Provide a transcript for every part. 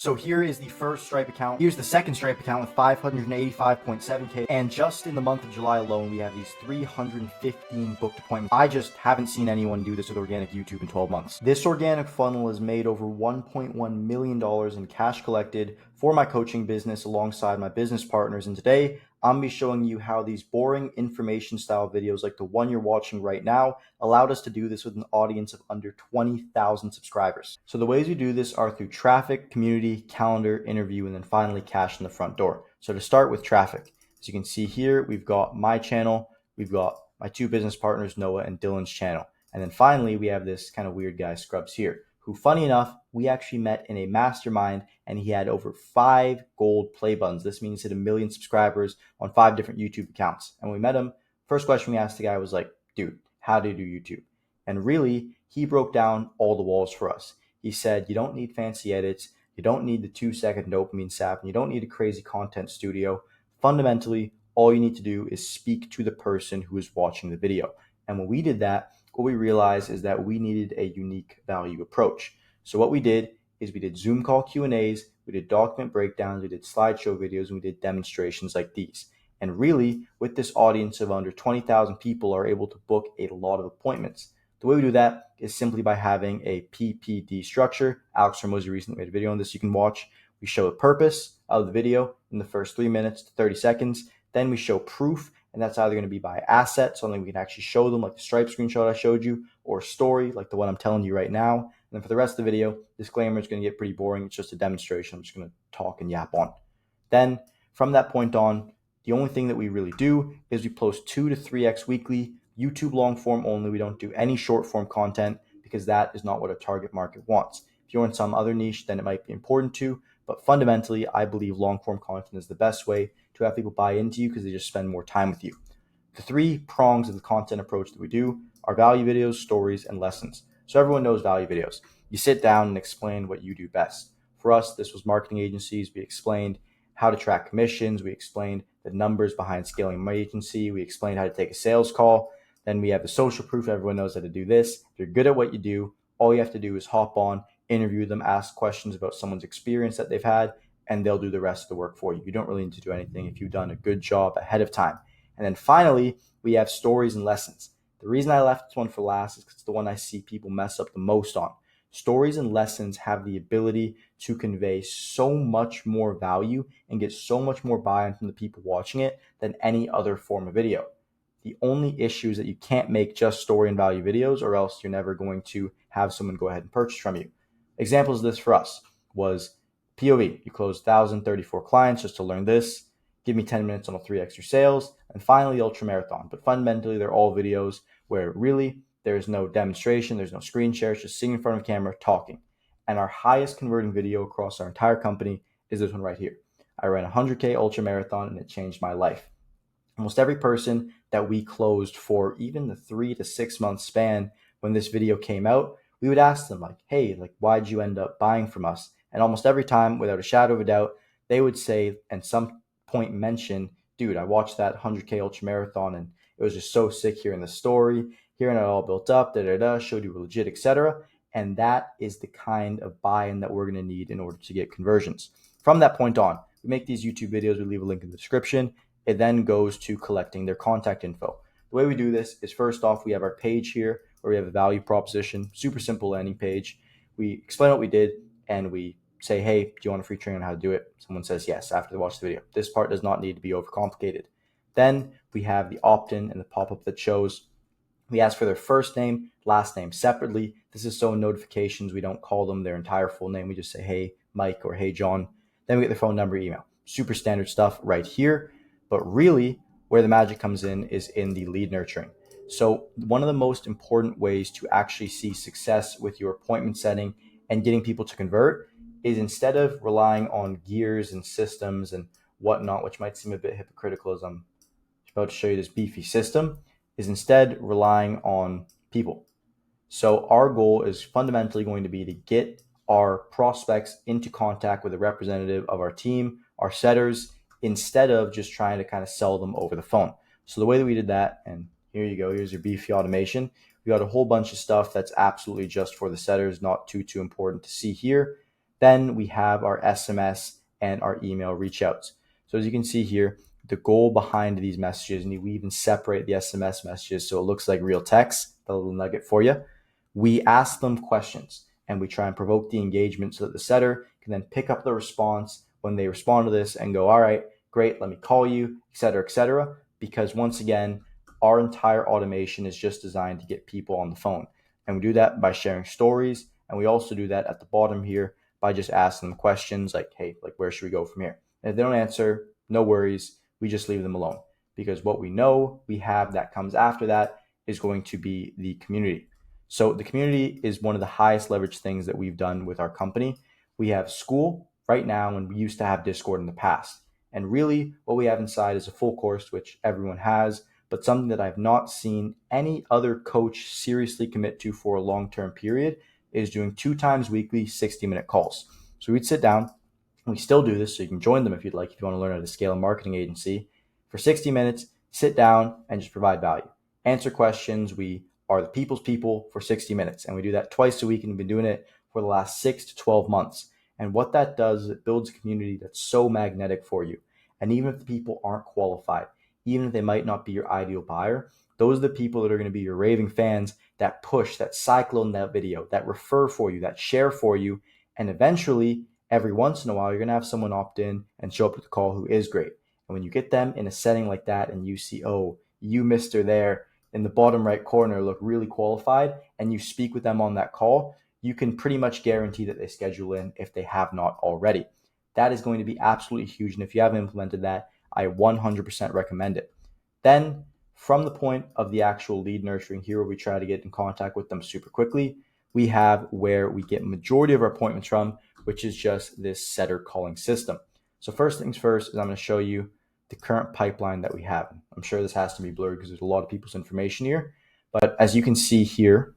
So here is the first Stripe account. Here's the second Stripe account with 585.7K. And just in the month of July alone, we have these 315 booked appointments. I just haven't seen anyone do this with organic YouTube in 12 months. This organic funnel has made over $1.1 million in cash collected for my coaching business alongside my business partners. And today, I'm going to be showing you how these boring information style videos like the one you're watching right now allowed us to do this with an audience of under 20,000 subscribers. So the ways we do this are through traffic, community, calendar, interview, and then finally cash in the front door. So to start with traffic, as you can see here, we've got my channel, we've got my two business partners, Noah and Dylan's channel. And then finally, we have this kind of weird guy, Scrubs here, who, funny enough, we actually met in a mastermind and he had over 5 gold play buttons. This means he had 1 million subscribers on 5 different YouTube accounts. And when we met him, first question we asked the guy was like, dude, how do you do YouTube? And really, he broke down all the walls for us. He said, you don't need fancy edits. You don't need the 2-second dopamine sap. And you don't need a crazy content studio. Fundamentally, all you need to do is speak to the person who is watching the video. And when we did that, what we realized is that we needed a unique value approach. So what we did is we did Zoom call Q&As, we did document breakdowns, we did slideshow videos, and we did demonstrations like these. And really, with this audience of under 20,000 people are able to book a lot of appointments. The way we do that is simply by having a PPD structure. Alex Ramosi recently made a video on this you can watch. We show the purpose of the video in the first 3 minutes to 30 seconds. Then we show proof, and that's either going to be by asset, something we can actually show them like the Stripe screenshot I showed you, or story like the one I'm telling you right now. And then for the rest of the video, disclaimer is going to get pretty boring. It's just a demonstration. I'm just going to talk and yap on. Then from that point on, the only thing that we really do is we post 2 to 3x weekly, YouTube long form only. We don't do any short form content because that is not what our target market wants. If you're in some other niche, then it might be important to, but fundamentally, I believe long form content is the best way to have people buy into you because they just spend more time with you. The 3 prongs of the content approach that we do are value videos, stories, and lessons. So everyone knows value videos. You sit down and explain what you do best. For us, this was marketing agencies. We explained how to track commissions. We explained the numbers behind scaling my agency. We explained how to take a sales call. Then we have the social proof. Everyone knows how to do this. If you're good at what you do, all you have to do is hop on, interview them, ask questions about someone's experience that they've had, and they'll do the rest of the work for you. You don't really need to do anything if you've done a good job ahead of time. And then finally, we have stories and lessons. The reason I left this one for last is because it's the one I see people mess up the most on. Stories and lessons have the ability to convey so much more value and get so much more buy-in from the people watching it than any other form of video. The only issue is that you can't make just story and value videos, or else you're never going to have someone go ahead and purchase from you. Examples of this for us was POV. You closed 1,034 clients just to learn this. Give me 10 minutes on a 3x your sales. And finally, Ultra Marathon. But fundamentally, they're all videos where really there's no demonstration, there's no screen share, it's just sitting in front of a camera talking. And our highest converting video across our entire company is this one right here. I ran a 100K Ultra Marathon and it changed my life. Almost every person that we closed for even the 3 to 6 month span when this video came out, we would ask them like, hey, like, why'd you end up buying from us? And almost every time, without a shadow of a doubt, they would say, and some point mention, dude, I watched that 100K Ultra Marathon and it was just so sick hearing the story, hearing it all built up, showed you were legit, etc. And that is the kind of buy-in that we're going to need in order to get conversions. From that point on, we make these YouTube videos, we leave a link in the description. It then goes to collecting their contact info. The way we do this is, first off, we have our page here where we have a value proposition, super simple landing page. We explain what we did and we say, hey, do you want a free training on how to do it? Someone says yes after they watch the video. This part does not need to be overcomplicated. Then we have the opt-in and the pop-up that shows. We ask for their first name, last name separately. This is so in notifications we don't call them their entire full name. We just say, hey, Mike, or hey, John. Then we get their phone number, email. Super standard stuff right here. But really, where the magic comes in is in the lead nurturing. So one of the most important ways to actually see success with your appointment setting and getting people to convert is, instead of relying on gears and systems and whatnot, which might seem a bit hypocritical as I'm about to show you this beefy system, is instead relying on people. So our goal is fundamentally going to be to get our prospects into contact with a representative of our team, our setters, instead of just trying to kind of sell them over the phone. So the way that we did that, and here you go, here's your beefy automation. We got a whole bunch of stuff that's absolutely just for the setters, not too important to see here. Then we have our SMS and our email reach outs. So as you can see here, the goal behind these messages, and we even separate the SMS messages so it looks like real text, a little nugget for you. We ask them questions and we try and provoke the engagement so that the setter can then pick up the response when they respond to this and go, all right, great, let me call you, et cetera, et cetera. Because once again, our entire automation is just designed to get people on the phone. And we do that by sharing stories. And we also do that at the bottom here by just asking them questions like, hey, like, where should we go from here? And if they don't answer, no worries. We just leave them alone, because what we know we have that comes after that is going to be the community. So the community is one of the highest leverage things that we've done with our company. We have school right now, and we used to have Discord in the past. And really what we have inside is a full course, which everyone has, but something that I've not seen any other coach seriously commit to for a long-term period is doing 2 times weekly 60-minute calls. So we'd sit down. We still do this, so you can join them if you'd like, if you want to learn how to scale a marketing agency. For 60 minutes, sit down and just provide value. Answer questions. We are the people's people for 60 minutes, and we do that twice a week, and we've been doing it for the last 6 to 12 months. And what that does is it builds a community that's so magnetic for you. And even if the people aren't qualified, even if they might not be your ideal buyer, those are the people that are going to be your raving fans that push, that cycle in that video, that refer for you, that share for you. And eventually, every once in a while, you're going to have someone opt in and show up to the call who is great. And when you get them in a setting like that and you see, oh, you, Mr. there in the bottom right corner, look really qualified, and you speak with them on that call, you can pretty much guarantee that they schedule in if they have not already. That is going to be absolutely huge. And if you haven't implemented that, I 100% recommend it. Then from the point of the actual lead nurturing here, where we try to get in contact with them super quickly, we have where we get majority of our appointments from, which is just this setter calling system. So first things first is I'm going to show you the current pipeline that we have. I'm sure this has to be blurred because there's a lot of people's information here. But as you can see here,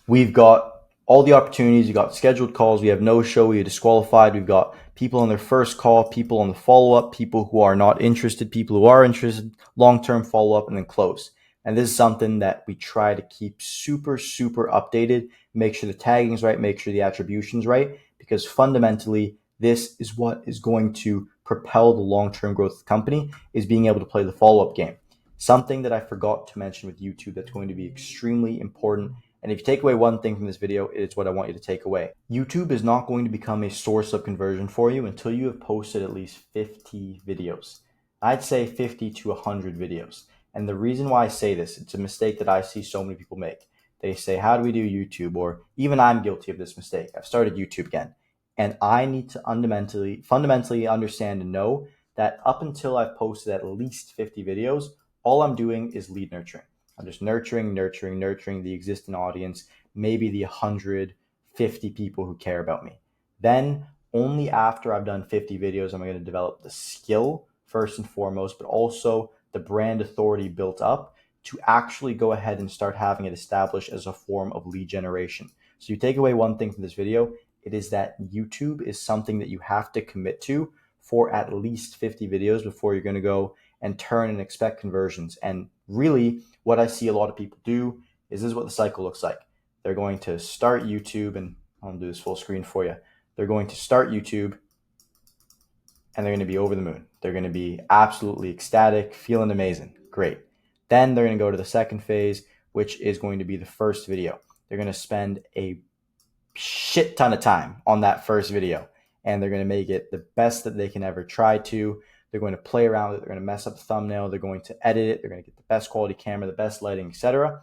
we've got all the opportunities. We've got scheduled calls. We have no show. We have disqualified. We've got people on their first call, people on the follow-up, people who are not interested, people who are interested, long-term follow-up, and then close. And this is something that we try to keep super, super updated. Make sure the tagging is right. Make sure the attribution is right. Because fundamentally, this is what is going to propel the long-term growth of the company, is being able to play the follow-up game. Something that I forgot to mention with YouTube that's going to be extremely important. And if you take away one thing from this video, it's what I want you to take away. YouTube is not going to become a source of conversion for you until you have posted at least 50 videos. I'd say 50 to 100 videos. And the reason why I say this, it's a mistake that I see so many people make. They say, how do we do YouTube? Or even I'm guilty of this mistake. I've started YouTube again. And I need to fundamentally understand and know that up until I've posted at least 50 videos, all I'm doing is lead nurturing. I'm just nurturing the existing audience, maybe the 150 people who care about me. Then only after I've done 50 videos, am I going to develop the skill first and foremost, but also the brand authority built up to actually go ahead and start having it established as a form of lead generation. So you take away one thing from this video, it is that YouTube is something that you have to commit to for at least 50 videos before you're going to go and turn and expect conversions. And really what I see a lot of people do is this is what the cycle looks like. They're going to start YouTube, and I'll do this full screen for you. They're going to start YouTube and they're going to be over the moon. They're going to be absolutely ecstatic, feeling amazing. Great. Then they're going to go to the second phase, which is going to be the first video. They're going to spend a shit ton of time on that first video, and they're going to make it the best that they can ever try to. They're going to play around with it. They're going to mess up the thumbnail. They're going to edit it. They're going to get the best quality camera, the best lighting, etc.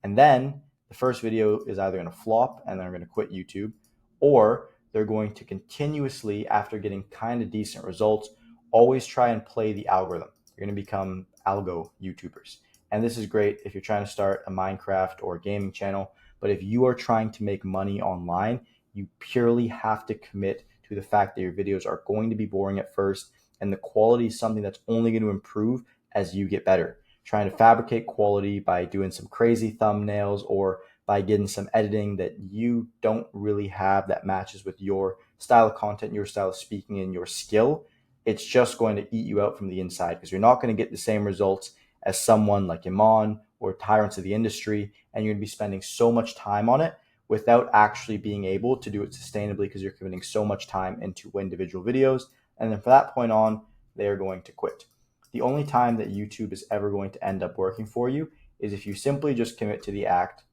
And then the first video is either going to flop and they're going to quit YouTube, or they're going to continuously, after getting kind of decent results, always try and play the algorithm. You're going to become algo YouTubers. And this is great if you're trying to start a Minecraft or a gaming channel. But if you are trying to make money online, you purely have to commit to the fact that your videos are going to be boring at first, and the quality is something that's only going to improve as you get better. Trying to fabricate quality by doing some crazy thumbnails or by getting some editing that you don't really have that matches with your style of content, your style of speaking, and your skill, it's just going to eat you out from the inside, because you're not going to get the same results as someone like Iman or tyrants of the industry, and you're going to be spending so much time on it, without actually being able to do it sustainably because you're committing so much time into individual videos. And then from that point on, they're going to quit. The only time that YouTube is ever going to end up working for you is if you simply just commit to the act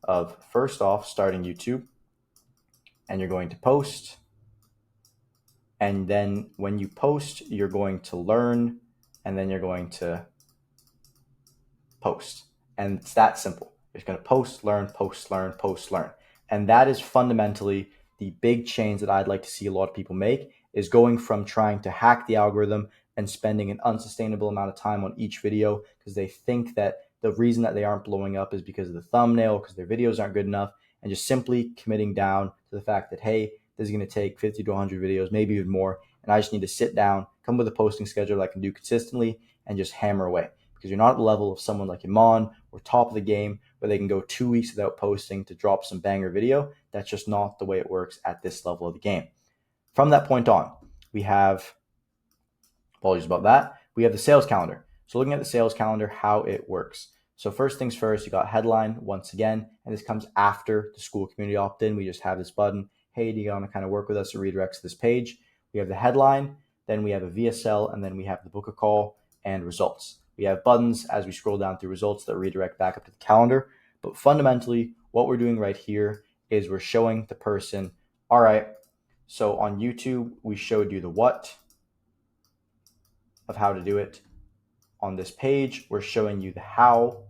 of, first off, starting YouTube, and you're going to post. And then when you post, you're going to learn, and then you're going to post. And it's that simple. You're just going to post, learn, post, learn, post, learn. And that is fundamentally the big change that I'd like to see a lot of people make, is going from trying to hack the algorithm and spending an unsustainable amount of time on each video because they think that the reason that they aren't blowing up is because of the thumbnail, because their videos aren't good enough, and just simply committing down to the fact that, hey, this is going to take 50 to 100 videos, maybe even more, and I just need to sit down, come with a posting schedule that I can do consistently, and just hammer away. Because you're not at the level of someone like Iman or top of the game where they can go 2 weeks without posting to drop some banger video. That's just not the way it works at this level of the game. From that point on, we have, apologies about that, we have the sales calendar. So looking at the sales calendar, how it works. So first things first, you got headline once again, and this comes after the school community opt-in. We just have this button, hey, do you want to kind of work with us? It redirects to this page. We have the headline, then we have a VSL, and then we have the book a call and results. We have buttons as we scroll down through results that redirect back up to the calendar. But fundamentally, what we're doing right here is we're showing the person, all right, so on YouTube, we showed you the what of how to do it. On this page, we're showing you the how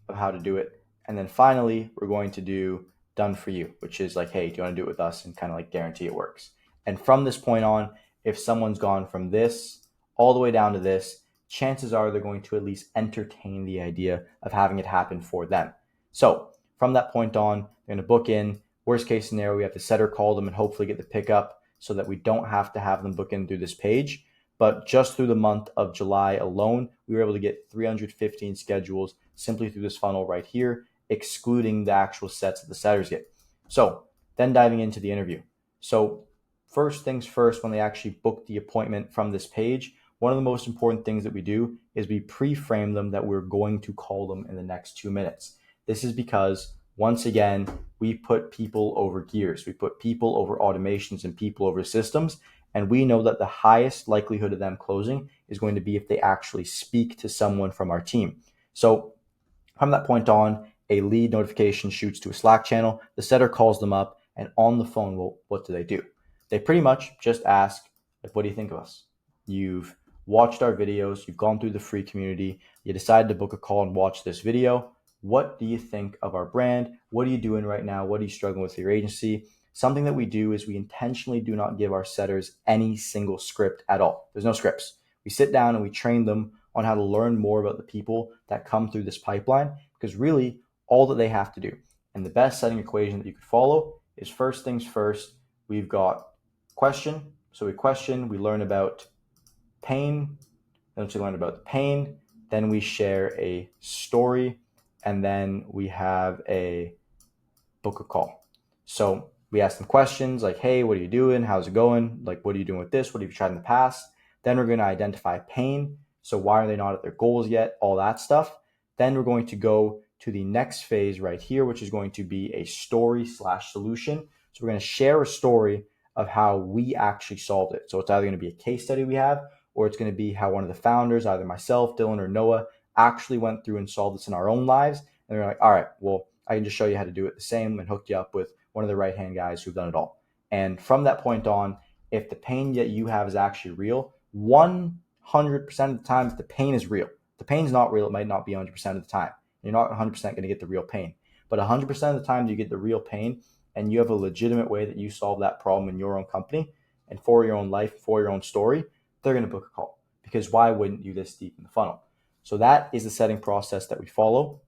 of how to do it. And then finally, we're going to do done for you, which is like, hey, do you want to do it with us, and kind of like guarantee it works. And from this point on, if someone's gone from this all the way down to this, chances are they're going to at least entertain the idea of having it happen for them. So from that point on, they're going to book in. Worst case scenario, we have the setter call them and hopefully get the pickup so that we don't have to have them book in through this page. But just through the month of July alone, we were able to get 315 schedules simply through this funnel right here, excluding the actual sets that the setters get. So then diving into the interview. So first things first, when they actually book the appointment from this page, one of the most important things that we do is we pre-frame them that we're going to call them in the next 2 minutes. This is because, once again, we put people over gears. We put people over automations and people over systems. And we know that the highest likelihood of them closing is going to be if they actually speak to someone from our team. So from that point on, a lead notification shoots to a Slack channel. The setter calls them up, and on the phone, well, what do? They pretty much just ask, like, what do you think of us? You've watched our videos, you've gone through the free community, you decided to book a call and watch this video. What do you think of our brand? What are you doing right now? What are you struggling with your agency? Something that we do is we intentionally do not give our setters any single script at all. There's no scripts. We sit down and we train them on how to learn more about the people that come through this pipeline, because really all that they have to do, and the best setting equation that you could follow, is first things first, we've got question. So we question, we learn about pain. Then once we learn about the pain, then we share a story, and then we have a book a call. So we ask them questions like, hey, what are you doing? How's it going? Like, what are you doing with this? What have you tried in the past? Then we're going to identify pain. So why are they not at their goals yet? All that stuff. Then we're going to go to the next phase right here, which is going to be a story/solution. So we're going to share a story of how we actually solved it. So it's either going to be a case study we have, or it's going to be how one of the founders, either myself, Dylan, or Noah, actually went through and solved this in our own lives. And they're like, all right, well, I can just show you how to do it the same, and hook you up with one of the right-hand guys who've done it all. And from that point on, if the pain that you have is actually real, 100% of the time, if the pain is real, the pain's not real, it might not be 100% of the time. You're not 100% going to get the real pain. But 100% of the time you get the real pain, and you have a legitimate way that you solve that problem in your own company and for your own life, for your own story, they're going to book a call. Because why wouldn't you this deep in the funnel? So that is the setting process that we follow.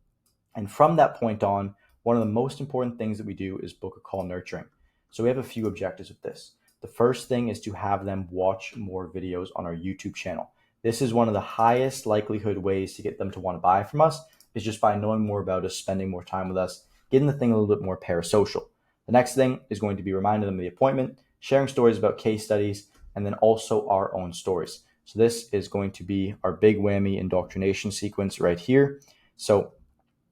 And from that point on, one of the most important things that we do is book a call nurturing. So we have a few objectives with this. The first thing is to have them watch more videos on our YouTube channel. This is one of the highest likelihood ways to get them to want to buy from us, is just by knowing more about us, spending more time with us, getting the thing a little bit more parasocial. The next thing is going to be reminding them of the appointment, sharing stories about case studies, and then also our own stories. So this is going to be our big whammy indoctrination sequence right here. So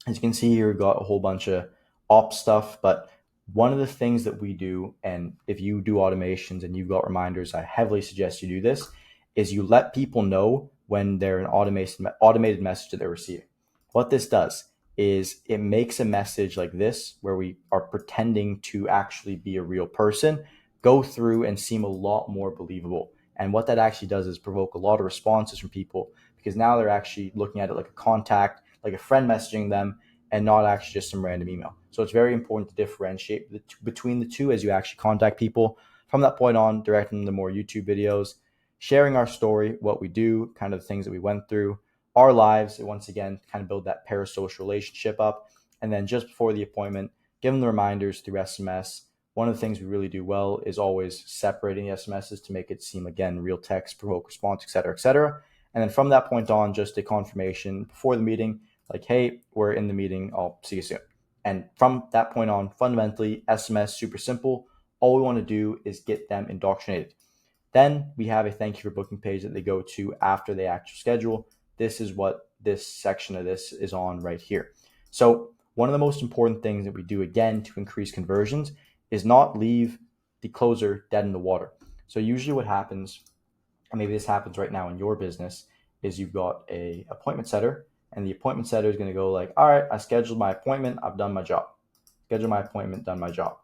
as you can see here, we've got a whole bunch of ops stuff, but One of the things that we do, and if you do automations and you've got reminders, I heavily suggest you do this, is you let people know when they're an automated message that they're receiving. What this does is it makes a message like this, where we are pretending to actually be a real person, go through and seem a lot more believable. And what that actually does is provoke a lot of responses from people, because now they're actually looking at it like a contact, like a friend messaging them, and not actually just some random email. So it's very important to differentiate between the two as you actually contact people. From that point on, directing them to more YouTube videos, sharing our story, what we do, kind of the things that we went through, our lives, once again, kind of build that parasocial relationship up. And then just before the appointment, give them the reminders through SMS. One of the things we really do well is always separating the SMSs to make it seem, again, real text, provoke response, et cetera, et cetera. And then from that point on, just a confirmation before the meeting, like, hey, we're in the meeting, I'll see you soon. And from that point on, fundamentally, SMS, super simple. All we want to do is get them indoctrinated. Then we have a thank you for booking page that they go to after the actual schedule. This is what this section of this is on right here. So one of the most important things that we do, again, to increase conversions is not leave the closer dead in the water. So usually what happens, and maybe this happens right now in your business, is you've got a appointment setter, and the appointment setter is going to go like, all right, I scheduled my appointment, I've done my job. Schedule my appointment, done my job.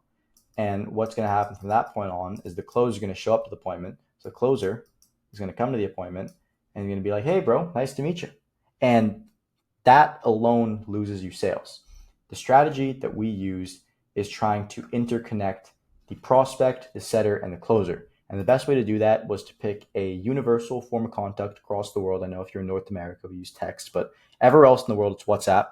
And what's going to happen from that point on is the closer is going to show up to the appointment. So the closer is going to come to the appointment and you're going to be like, hey, bro, nice to meet you. And that alone loses you sales. The strategy that we use is trying to interconnect the prospect, the setter, and the closer. And the best way to do that was to pick a universal form of contact across the world. I know if you're in North America, we use text, but everywhere else in the world, it's WhatsApp.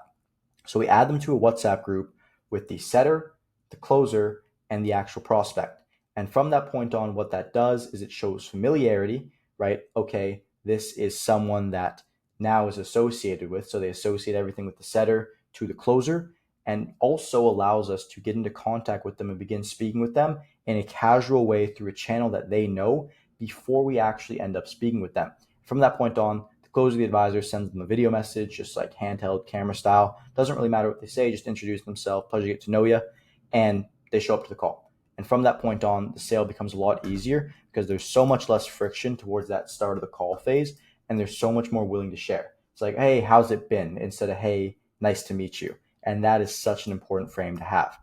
So we add them to a WhatsApp group with the setter, the closer, and the actual prospect. And from that point on, what that does is it shows familiarity, right? Okay, this is someone that now is associated with. So they associate everything with the setter to the closer, and also allows us to get into contact with them and begin speaking with them in a casual way through a channel that they know before we actually end up speaking with them. From that point on, the closer, the advisor, sends them a video message, just like handheld camera style. Doesn't really matter what they say, just introduce themselves, pleasure to get to know you, and they show up to the call. And from that point on, the sale becomes a lot easier because there's so much less friction towards that start of the call phase, and they're so much more willing to share. It's like, hey, how's it been? Instead of, hey, nice to meet you. And that is such an important frame to have.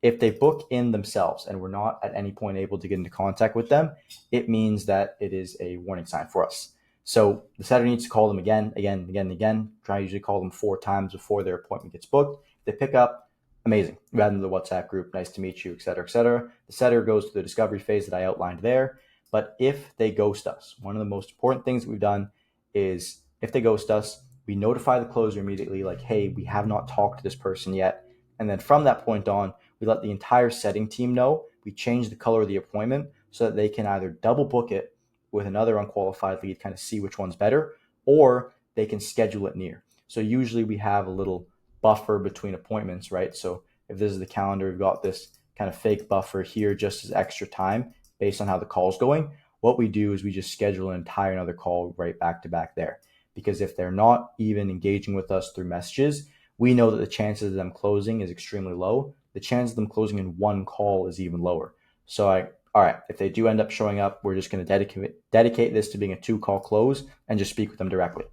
If they book in themselves and we're not at any point able to get into contact with them, it means that it is a warning sign for us. So the setter needs to call them again. Try to usually call them 4 times before their appointment gets booked. If they pick up, amazing. We add them to the WhatsApp group. Nice to meet you, et cetera, et cetera. The setter goes to the discovery phase that I outlined there. But if they ghost us, one of the most important things that we've done is if they ghost us, we notify the closer immediately, like, hey, we have not talked to this person yet. And then from that point on, we let the entire setting team know. We change the color of the appointment so that they can either double book it with another unqualified lead, kind of see which one's better, or they can schedule it near. So usually we have a little buffer between appointments, right? So if this is the calendar, we've got this kind of fake buffer here just as extra time based on how the call's going. What we do is we just schedule an entire another call right back to back there. Because if they're not even engaging with us through messages, we know that the chances of them closing is extremely low. The chance of them closing in one call is even lower. So all right, if they do end up showing up, we're just going to dedicate this to being a 2-call close and just speak with them directly.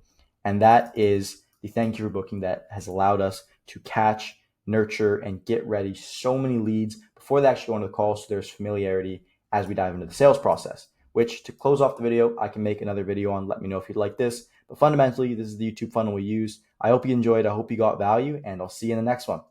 And that is the thank you for booking that has allowed us to catch, nurture, and get ready so many leads before they actually go into the call, so there's familiarity as we dive into the sales process, which, to close off the video, I can make another video on. Let me know if you'd like this. But fundamentally, this is the YouTube funnel we use. I hope you enjoyed. I hope you got value, and I'll see you in the next one.